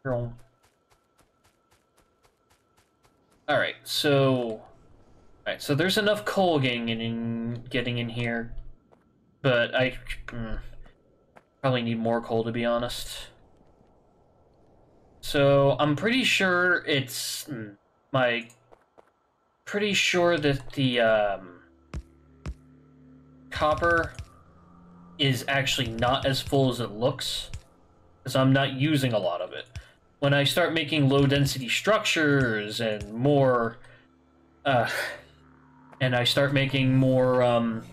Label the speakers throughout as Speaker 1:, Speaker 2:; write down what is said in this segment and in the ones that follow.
Speaker 1: Girl. Alright, so... Alright, so there's enough coal getting in here, but I probably need more coal, to be honest. So, I'm pretty sure it's... Pretty sure that the, copper is actually not as full as it looks, because I'm not using a lot of it. When I start making low-density structures and more, and I start making more,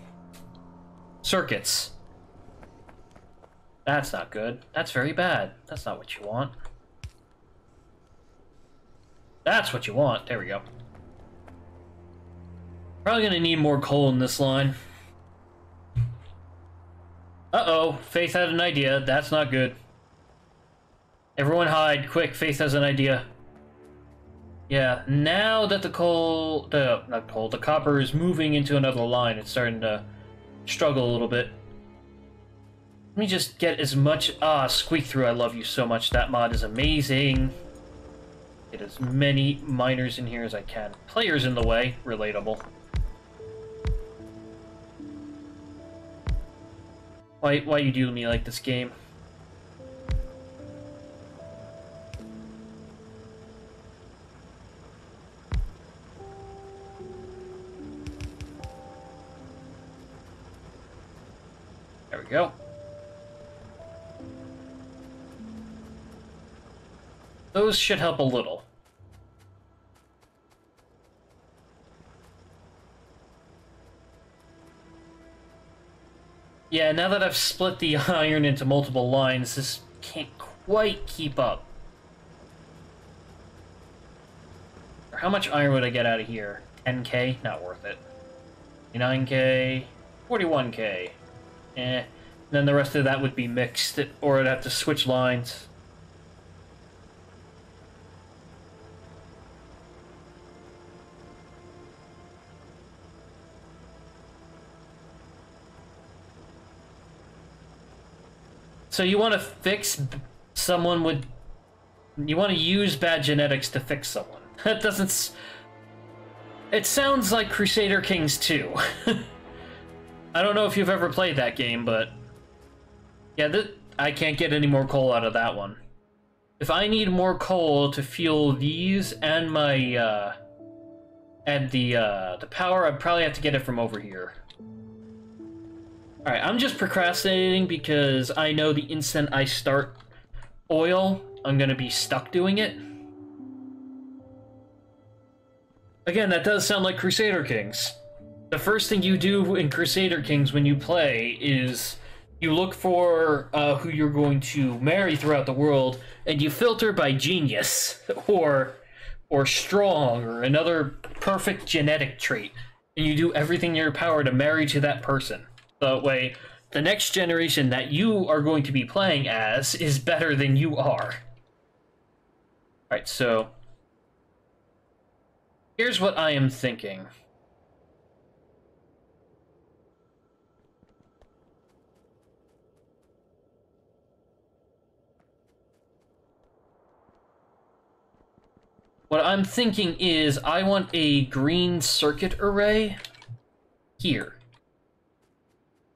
Speaker 1: circuits. That's not good. That's very bad. That's not what you want. That's what you want. There we go. Probably gonna need more coal in this line. Uh-oh, Faith had an idea. That's not good. Everyone hide, quick, Faith has an idea. Yeah, now that the copper is moving into another line, it's starting to struggle a little bit. Let me just get as much... Squeak Through, I love you so much. That mod is amazing. Get as many miners in here as I can. Players in the way, relatable. Why you do me like this game? There we go. Those should help a little. Yeah, now that I've split the iron into multiple lines, this can't quite keep up. How much iron would I get out of here? 10k? Not worth it. 29k? 41k? Eh. Then the rest of that would be mixed, or I'd have to switch lines. So you want to fix someone with... You want to use bad genetics to fix someone. That doesn't... It sounds like Crusader Kings 2. I don't know if you've ever played that game, but... Yeah, I can't get any more coal out of that one. If I need more coal to fuel these and my, and the power, I'd probably have to get it from over here. Alright, I'm just procrastinating because I know the instant I start oil, I'm gonna be stuck doing it. Again, that does sound like Crusader Kings. The first thing you do in Crusader Kings when you play is you look for who you're going to marry throughout the world, and you filter by genius, or strong, or another perfect genetic trait, and you do everything in your power to marry to that person. That way, the next generation that you are going to be playing as is better than you are. Alright, so... Here's what I am thinking. What I'm thinking is I want a green circuit array here.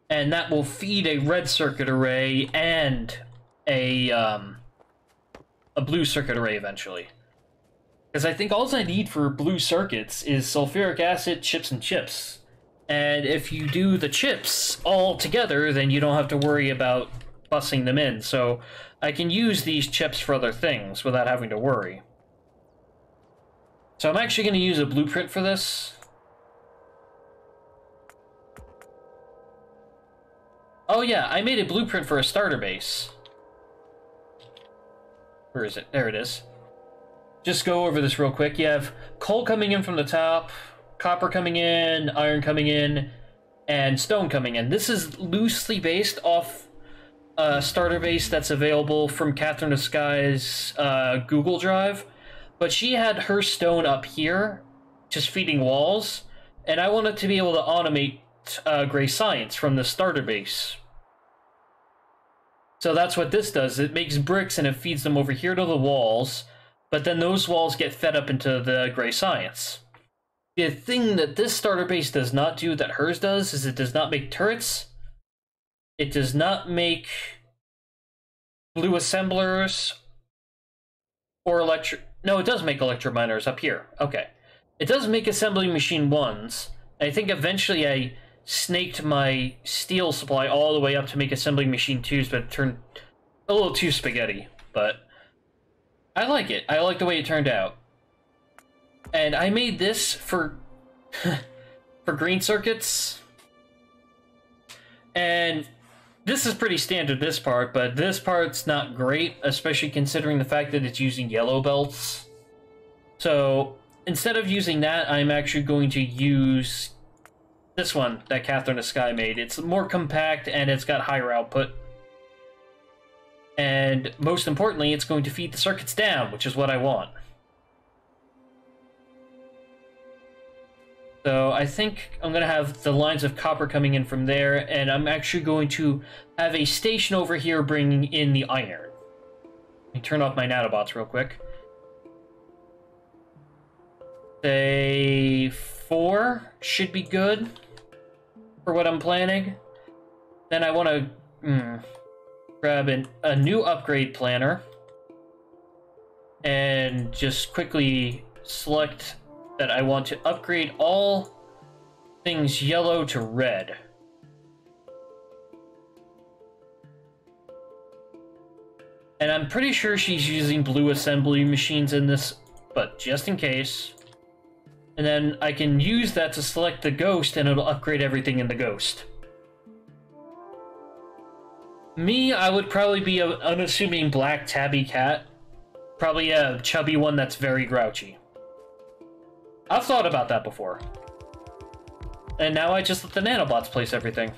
Speaker 1: And that will feed a red circuit array and a blue circuit array eventually. Because I think all I need for blue circuits is sulfuric acid, chips, and chips. And if you do the chips all together, then you don't have to worry about bussing them in. So I can use these chips for other things without having to worry. So I'm actually going to use a blueprint for this. Oh yeah, I made a blueprint for a starter base. Where is it? There it is. Just go over this real quick. You have coal coming in from the top, copper coming in, iron coming in, and stone coming in. This is loosely based off a starter base that's available from Catherine of Sky's Google Drive. But she had her stone up here, just feeding walls, and I wanted to be able to automate Gray Science from the starter base. So that's what this does. It makes bricks and it feeds them over here to the walls, but then those walls get fed up into the gray science. The thing that this starter base does not do that hers does is it does not make turrets. It does not make blue assemblers or no, it does make electrominers up here. Okay. It does make assembly machine 1s. I think eventually I snaked my steel supply all the way up to make assembly machine 2s, but it turned a little too spaghetti. But I like it. I like the way it turned out. And I made this for for green circuits. And this is pretty standard, this part, but this part's not great, especially considering the fact that it's using yellow belts. So instead of using that, I'm actually going to use this one that Catherine of Sky made. It's more compact and it's got higher output. And most importantly, it's going to feed the circuits down, which is what I want. So I think I'm going to have the lines of copper coming in from there, and I'm actually going to have a station over here bringing in the iron. Let me turn off my nanobots real quick. Say 4 should be good for what I'm planning. Then I want to grab a new upgrade planner and just quickly select that I want to upgrade all things yellow to red. And I'm pretty sure she's using blue assembly machines in this, but just in case. And then I can use that to select the ghost and it'll upgrade everything in the ghost. Me, I would probably be an unassuming black tabby cat. Probably a chubby one that's very grouchy. I've thought about that before. And now I just let the nanobots place everything.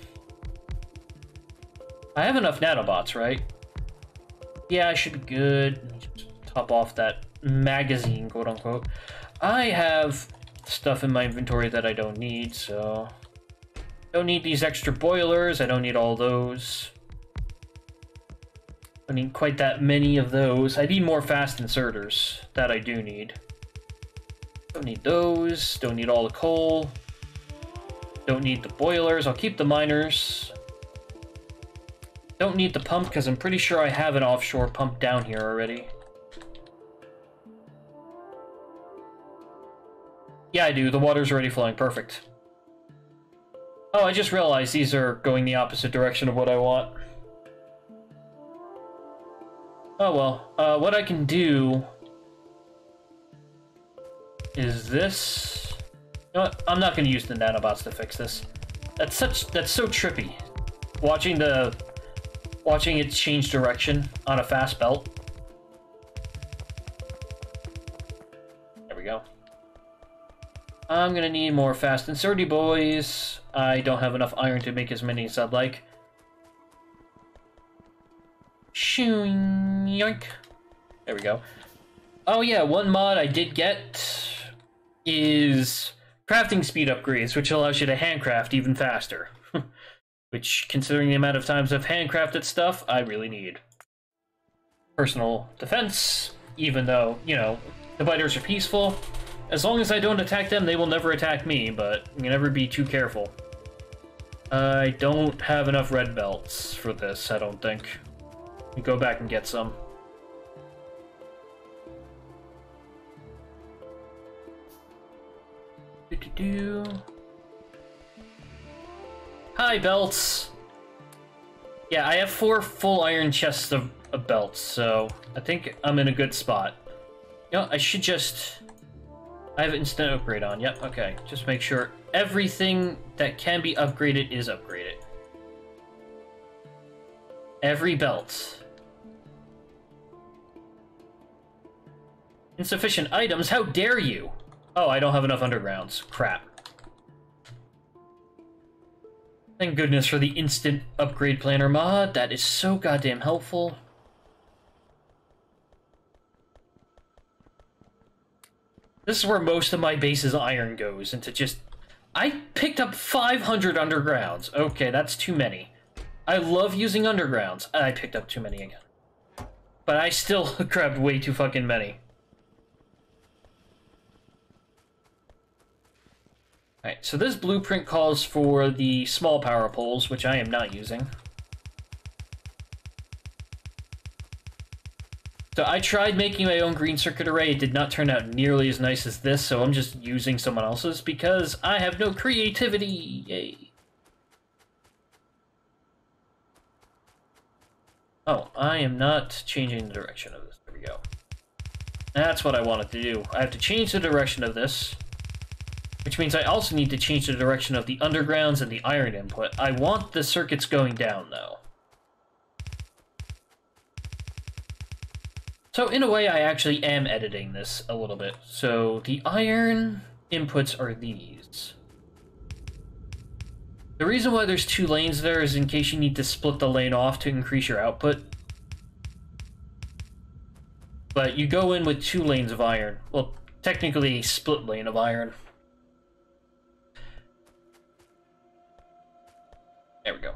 Speaker 1: I have enough nanobots, right? Yeah, I should be good. Let me just top off that magazine, quote unquote. I have stuff in my inventory that I don't need, so... Don't need these extra boilers, I don't need all those. I need quite that many of those. I need more fast inserters. That I do need. Don't need those. Don't need all the coal. Don't need the boilers. I'll keep the miners. Don't need the pump because I'm pretty sure I have an offshore pump down here already. Yeah, I do. The water's already flowing. Perfect. Oh, I just realized these are going the opposite direction of what I want. Oh well. What I can do is this. You know what? I'm not going to use the nanobots to fix this. That's so trippy. Watching it change direction on a fast belt. There we go. I'm gonna need more fast and sturdy boys. I don't have enough iron to make as many as I'd like. Shooing, yoink. There we go. Oh yeah, one mod I did get is crafting speed upgrades, which allows you to handcraft even faster. Which, considering the amount of times I've handcrafted stuff, I really need. Personal defense, even though, you know, the biters are peaceful. As long as I don't attack them, they will never attack me, but you can never be too careful. I don't have enough red belts for this, I don't think. Let me go back and get some. Hi, belts! Yeah, I have 4 full iron chests of belts, so I think I'm in a good spot. You know, I should just... I have instant upgrade on, yep, okay. Just make sure everything that can be upgraded is upgraded. Every belt. Insufficient items? How dare you? Oh, I don't have enough undergrounds. Crap. Thank goodness for the instant upgrade planner mod. That is so goddamn helpful. This is where most of my base's iron goes, into just... I picked up 500 undergrounds. Okay, that's too many. I love using undergrounds. I picked up too many again. But I still grabbed way too fucking many. Alright, so this blueprint calls for the small power poles, which I am not using. So I tried making my own green circuit array. It did not turn out nearly as nice as this, so I'm just using someone else's because I have no creativity. Yay. Oh, I am not changing the direction of this. There we go. That's what I wanted to do. I have to change the direction of this, which means I also need to change the direction of the undergrounds and the iron input. I want the circuits going down, though. So in a way, I actually am editing this a little bit. So the iron inputs are these. The reason why there's 2 lanes there is in case you need to split the lane off to increase your output. But you go in with 2 lanes of iron. Well, technically a split lane of iron. There we go.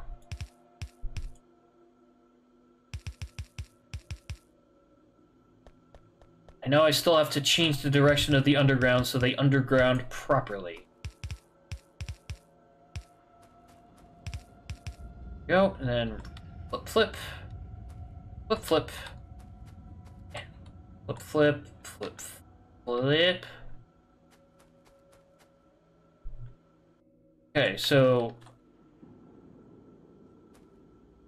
Speaker 1: I know I still have to change the direction of the underground so they underground properly. Go, and then flip, flip, flip, flip, flip, flip, flip, flip. Okay, so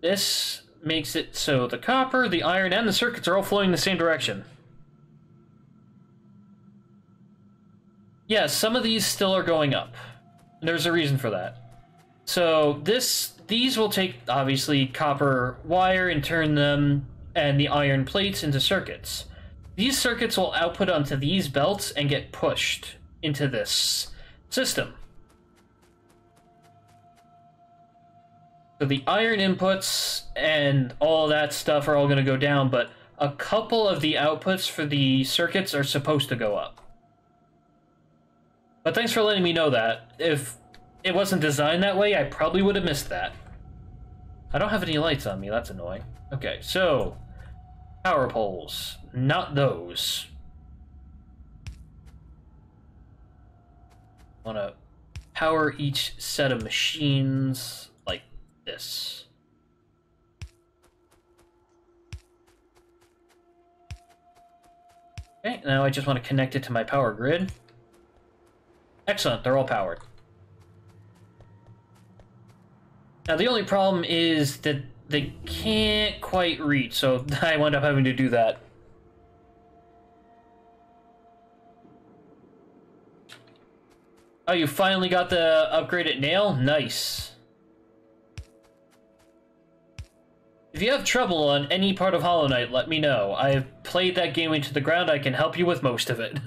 Speaker 1: this makes it so the copper, the iron, and the circuits are all flowing in the same direction. Yes, some of these still are going up. There's a reason for that. So these will take, obviously, copper wire and turn them and the iron plates into circuits. These circuits will output onto these belts and get pushed into this system. So the iron inputs and all that stuff are all going to go down, but a couple of the outputs for the circuits are supposed to go up. But thanks for letting me know that. If it wasn't designed that way, I probably would have missed that. I don't have any lights on me, that's annoying. Okay, so power poles, not those. I want to power each set of machines like this. Okay, now I just want to connect it to my power grid. Excellent, they're all powered. Now the only problem is that they can't quite reach, so I wound up having to do that. Oh, you finally got the upgraded nail? Nice. If you have trouble on any part of Hollow Knight, let me know. I've played that game into the ground, I can help you with most of it.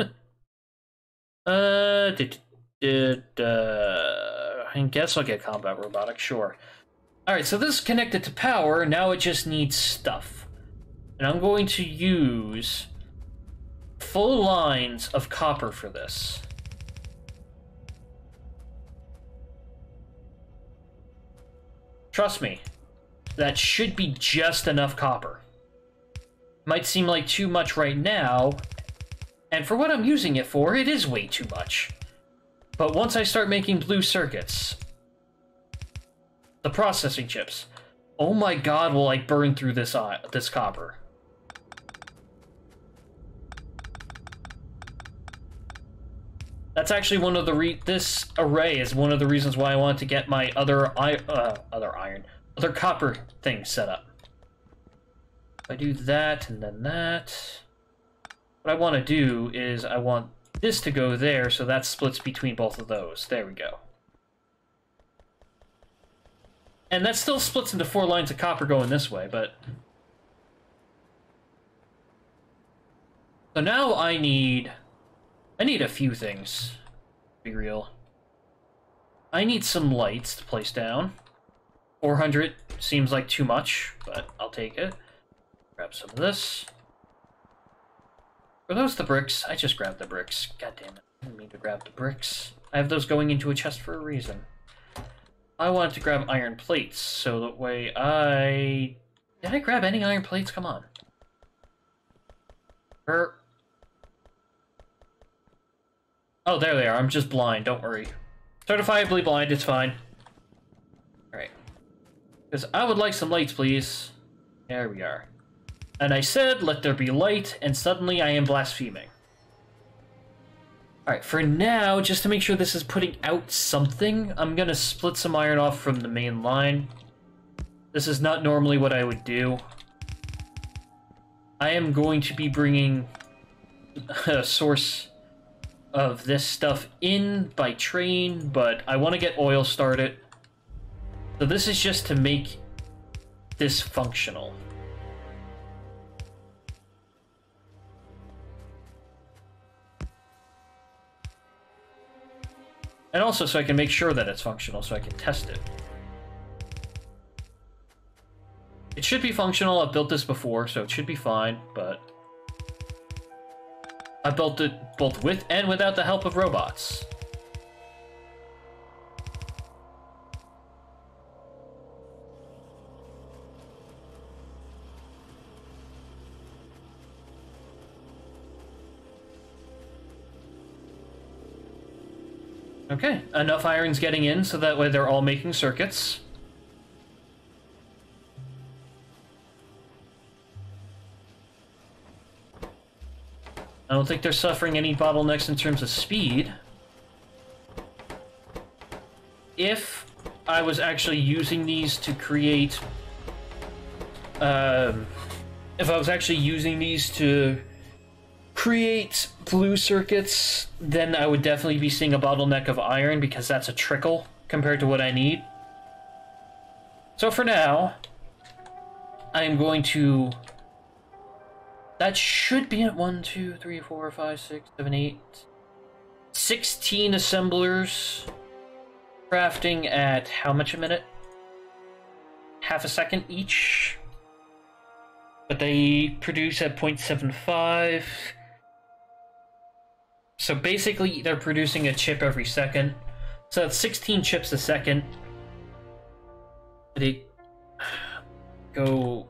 Speaker 1: I guess I'll get combat robotics, sure. Alright, so this is connected to power, now it just needs stuff. And I'm going to use full lines of copper for this. Trust me, that should be just enough copper. Might seem like too much right now, and for what I'm using it for, it is way too much. But once I start making blue circuits, the processing chips, oh my god, will I burn through this copper. That's actually one of the this array is one of the reasons why I wanted to get my other copper thing set up. If I do that and then that, what I want to do is I want this to go there, so that splits between both of those. There we go. And that still splits into 4 lines of copper going this way, but... So now I need a few things, to be real. I need some lights to place down. 400 seems like too much, but I'll take it. Grab some of this. Were those the bricks? I just grabbed the bricks. God damn it. I didn't mean to grab the bricks. I have those going into a chest for a reason. I wanted to grab iron plates, so that way I... Did I grab any iron plates? Come on. Oh, there they are. I'm just blind. Don't worry. Certifiably blind. It's fine. Alright. Because I would like some lights, please. There we are. And I said, let there be light, and suddenly I am blaspheming. Alright, for now, just to make sure this is putting out something, I'm gonna split some iron off from the main line. This is not normally what I would do. I am going to be bringing a source of this stuff in by train, but I want to get oil started. So this is just to make this functional. And also so I can make sure that it's functional, so I can test it. It should be functional. I've built this before, so it should be fine, but I built it both with and without the help of robots. Okay, enough iron's getting in, so that way they're all making circuits. I don't think they're suffering any bottlenecks in terms of speed. If I was actually using these to create... if I was actually using these to create blue circuits, then I would definitely be seeing a bottleneck of iron, because that's a trickle compared to what I need. So for now, I am going to... That should be at 1, 2, 3, 4, 5, 6, 7, 8... 16 assemblers. Crafting at how much a minute? Half a second each. But they produce at 0.75. So basically, they're producing a chip every second. So that's 16 chips a second. They go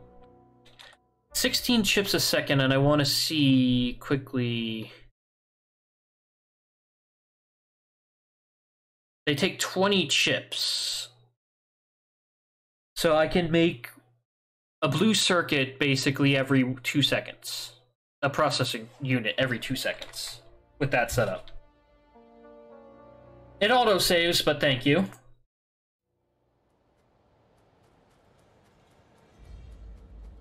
Speaker 1: 16 chips a second, and I want to see quickly. They take 20 chips. So I can make a blue circuit basically every 2 seconds. A processing unit every 2 seconds. With that setup. It auto-saves, but thank you.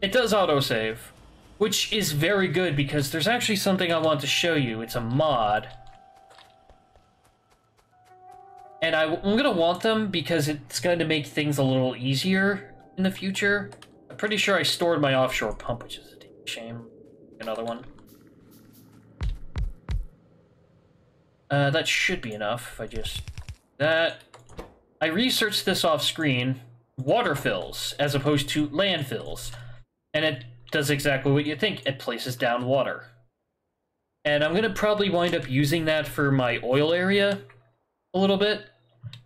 Speaker 1: It does auto-save, which is very good because there's actually something I want to show you. It's a mod. And I'm going to want them because it's going to make things a little easier in the future. I'm pretty sure I stored my offshore pump, which is a shame. Another one. That should be enough if I just... That... I researched this off screen. Water fills, as opposed to landfills. And it does exactly what you think. It places down water. And I'm going to probably wind up using that for my oil area a little bit.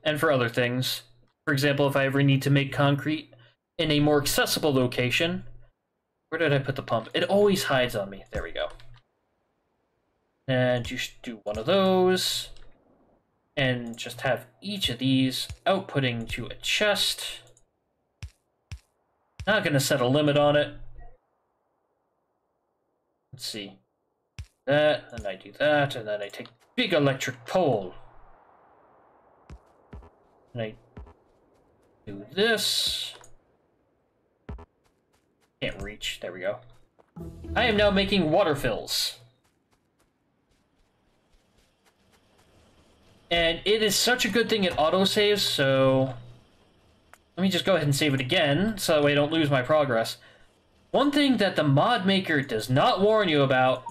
Speaker 1: And for other things. For example, if I ever need to make concrete in a more accessible location. Where did I put the pump? It always hides on me. There we go. And you should do one of those. And just have each of these outputting to a chest. Not going to set a limit on it. Let's see. That, and I do that, and then I take big electric pole. And I do this. Can't reach. There we go. I am now making water fills. And it is such a good thing it autosaves, so... Let me just go ahead and save it again, so that way I don't lose my progress. One thing that the mod maker does not warn you about...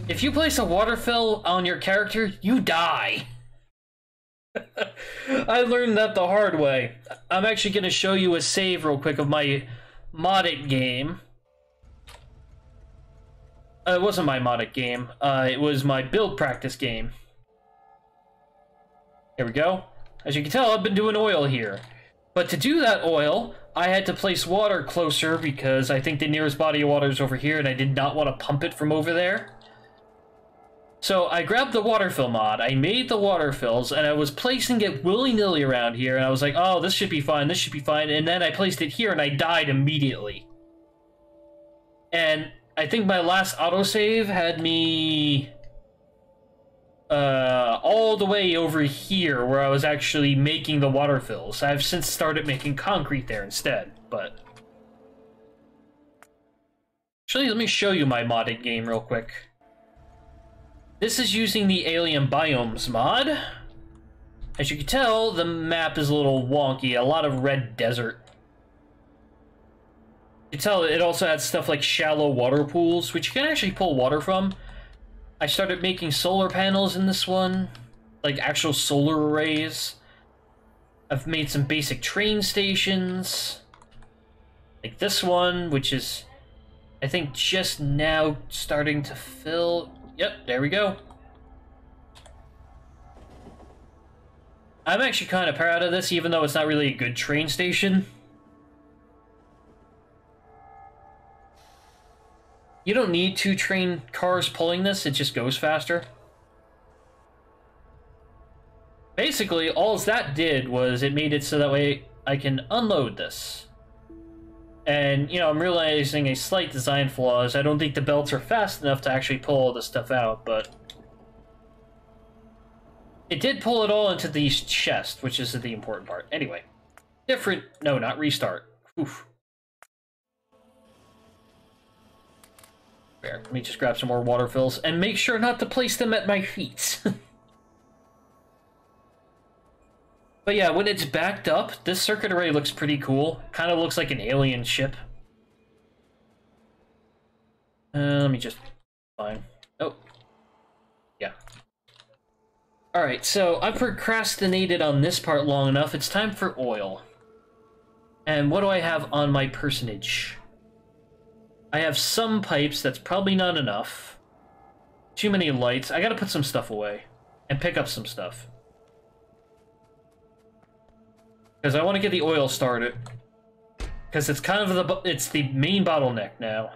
Speaker 1: If you place a water fill on your character, you die! I learned that the hard way. I'm actually going to show you a save real quick of my modded game. It wasn't my modded game. It was my build practice game. Here we go. As you can tell, I've been doing oil here. But to do that oil, I had to place water closer because I think the nearest body of water is over here and I did not want to pump it from over there. So I grabbed the water fill mod, I made the water fills, and I was placing it willy-nilly around here, and I was like, oh, this should be fine, this should be fine, and then I placed it here and I died immediately. And I think my last autosave had me all the way over here where I was actually making the water fills. I've since started making concrete there instead, but... Actually, let me show you my modded game real quick. This is using the Alien Biomes mod. As you can tell, the map is a little wonky, a lot of red desert. You can tell it also has stuff like shallow water pools, which you can actually pull water from. I started making solar panels in this one, like actual solar arrays. I've made some basic train stations, like this one, which is, I think, just now starting to fill. Yep, there we go. I'm actually kind of proud of this, even though it's not really a good train station. You don't need 2 train cars pulling this, it just goes faster. Basically, all that did was it made it so that way I can unload this. And, you know, I'm realizing a slight design flaw is I don't think the belts are fast enough to actually pull all this stuff out, but... It did pull it all into the chest, which is the important part. Anyway. Different... No, not restart. Oof. There, let me just grab some more water fills, and make sure not to place them at my feet. But yeah, when it's backed up, this circuit array looks pretty cool. Kind of looks like an alien ship. Let me just... Fine. Oh. Yeah. Alright, so I've procrastinated on this part long enough. It's time for oil. And what do I have on my personage? I have some pipes, that's probably not enough. Too many lights. I gotta put some stuff away. And pick up some stuff. Because I want to get the oil started. Because it's kind of it's the main bottleneck now.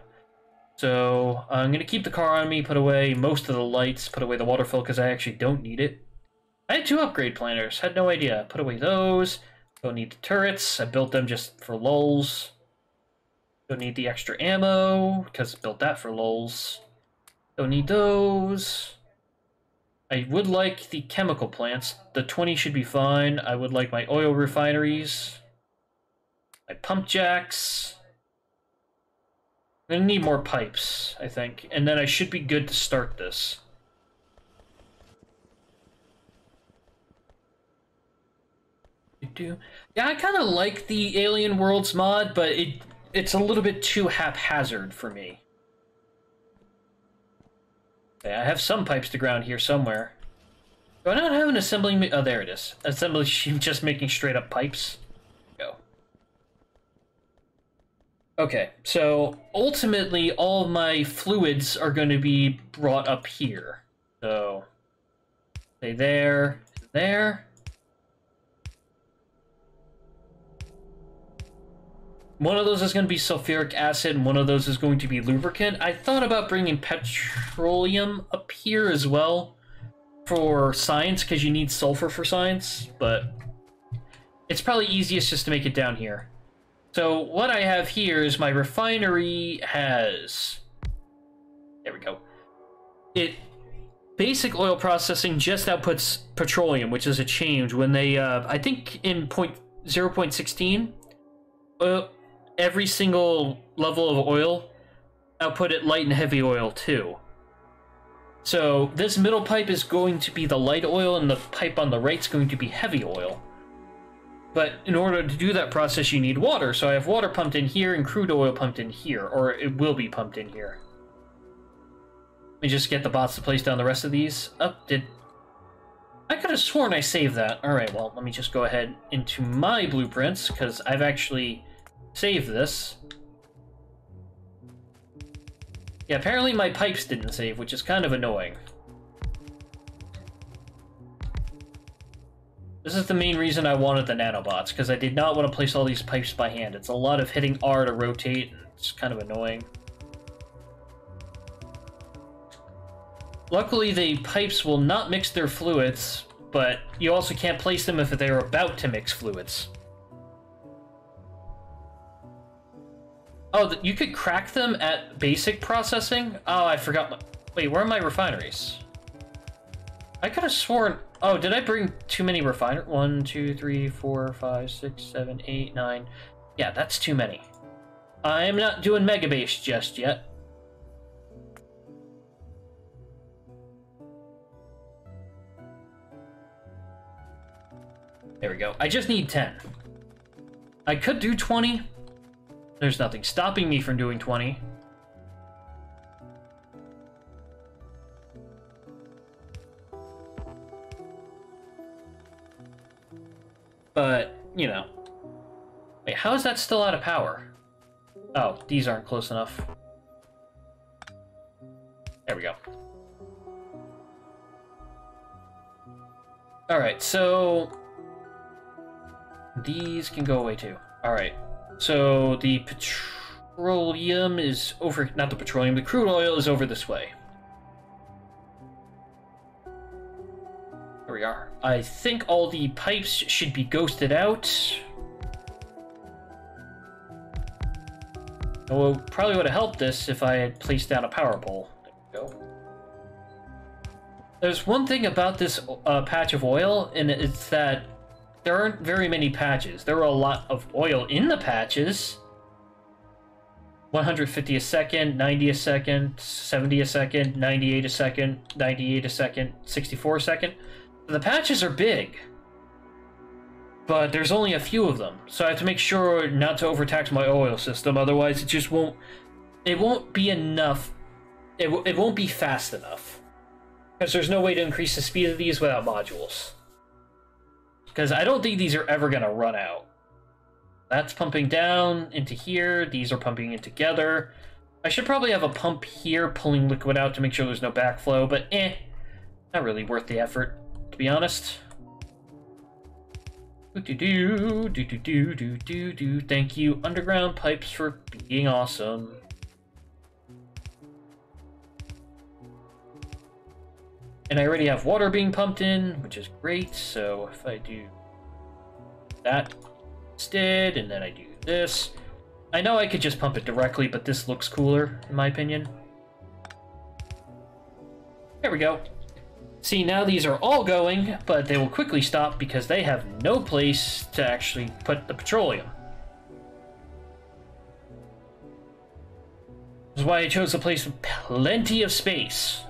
Speaker 1: So I'm going to keep the car on me, put away most of the lights, put away the water fill because I actually don't need it. I had 2 upgrade planners, had no idea. Put away those. Don't need the turrets, I built them just for lulz. Don't need the extra ammo, because I built that for lulz. Don't need those. I would like the chemical plants. The 20 should be fine. I would like my oil refineries. My pump jacks. I'm gonna need more pipes, I think. And then I should be good to start this. Yeah, I kind of like the Alien Worlds mod, but it's a little bit too haphazard for me. Okay, I have some pipes to ground here somewhere. Do I not have an assembling... Oh, there it is. Assembly machine just making straight up pipes. Go. Okay, so ultimately all of my fluids are going to be brought up here. So, say there, there. One of those is going to be sulfuric acid, and one of those is going to be lubricant. I thought about bringing petroleum up here as well for science, because you need sulfur for science, but it's probably easiest just to make it down here. So what I have here is my refinery has... There we go. Basic oil processing just outputs petroleum, which is a change. When they, I think in 0.16, every single level of oil outputted light and heavy oil too. So this middle pipe is going to be the light oil, and the pipe on the right is going to be heavy oil. But in order to do that process, you need water. So I have water pumped in here and crude oil pumped in here, or it will be pumped in here. Let me just get the bots to place down the rest of these. I could have sworn I saved that. All right, well, let me just go ahead into my blueprints, because I've actually saved this. Yeah, apparently my pipes didn't save, which is kind of annoying. This This is the main reason I wanted the nanobots, because I did not want to place all these pipes by hand. It's a lot of hitting R to rotate, and it's kind of annoying. Luckily, the pipes will not mix their fluids, but you also can't place them if they're about to mix fluids. Oh, you could crack them at basic processing? Oh, I forgot my... Wait, where are my refineries? I could have sworn... Oh, did I bring too many refineries? 1, 2, 3, 4, 5, 6, 7, 8, 9... Yeah, that's too many. I'm not doing Mega Base just yet. There we go. I just need 10. I could do 20. There's nothing stopping me from doing 20. But, you know. Wait, how is that still out of power? Oh, these aren't close enough. There we go. Alright, so... these can go away too. Alright. So the petroleum is over... Not the petroleum, the crude oil is over this way. There we are. I think all the pipes should be ghosted out. Oh, probably would have helped this if I had placed down a power pole. There we go. There's one thing about this patch of oil, and it's that there aren't very many patches. There are a lot of oil in the patches. 150 a second, 90 a second, 70 a second, 98 a second, 98 a second, 64 a second. The patches are big, but there's only a few of them, so I have to make sure not to overtax my oil system, otherwise it just won't... It won't be enough. It won't be fast enough. Because there's no way to increase the speed of these without modules. Because I don't think these are ever going to run out. That's pumping down into here. These are pumping in together. I should probably have a pump here pulling liquid out to make sure there's no backflow, but not really worth the effort, to be honest. Do-do-do. Thank you, underground pipes, for being awesome. And I already have water being pumped in, which is great, so if I do that instead, and then I do this... I know I could just pump it directly, but this looks cooler, in my opinion. There we go. See, now these are all going, but they will quickly stop because they have no place to actually put the petroleum. This is why I chose a place with plenty of space.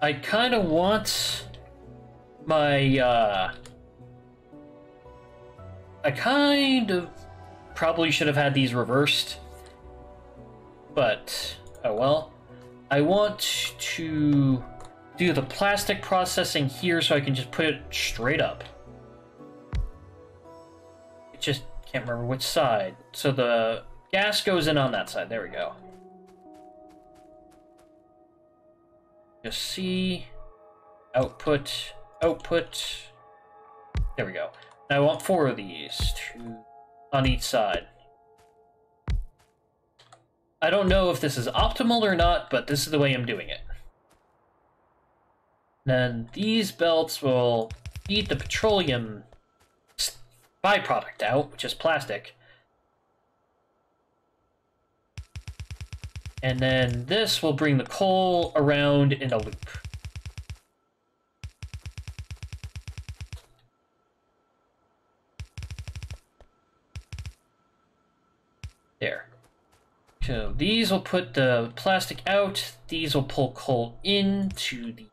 Speaker 1: I kind of want my, I kind of probably should have had these reversed, but, oh well. I want to do the plastic processing here so I can just put it straight up. I just can't remember which side. So the gas goes in on that side. There we go. Just see, output, output. There we go. Now I want 4 of these, 2 on each side. I don't know if this is optimal or not, but this is the way I'm doing it. Then these belts will feed the petroleum byproduct out, which is plastic. And then this will bring the coal around in a loop. There. So these will put the plastic out, these will pull coal into the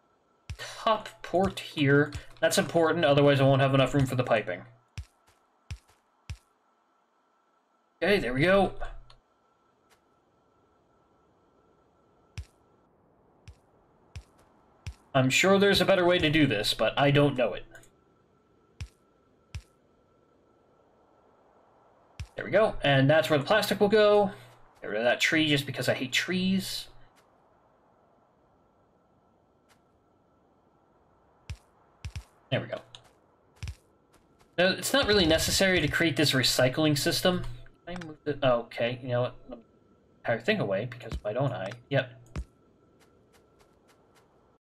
Speaker 1: top port here. That's important, otherwise I won't have enough room for the piping. Okay, there we go. I'm sure there's a better way to do this, but I don't know it. There we go, and that's where the plastic will go. Get rid of that tree just because I hate trees. There we go. No, it's not really necessary to create this recycling system. I moved it. Oh, okay, you know what? Entire thing away, because why don't I? Yep.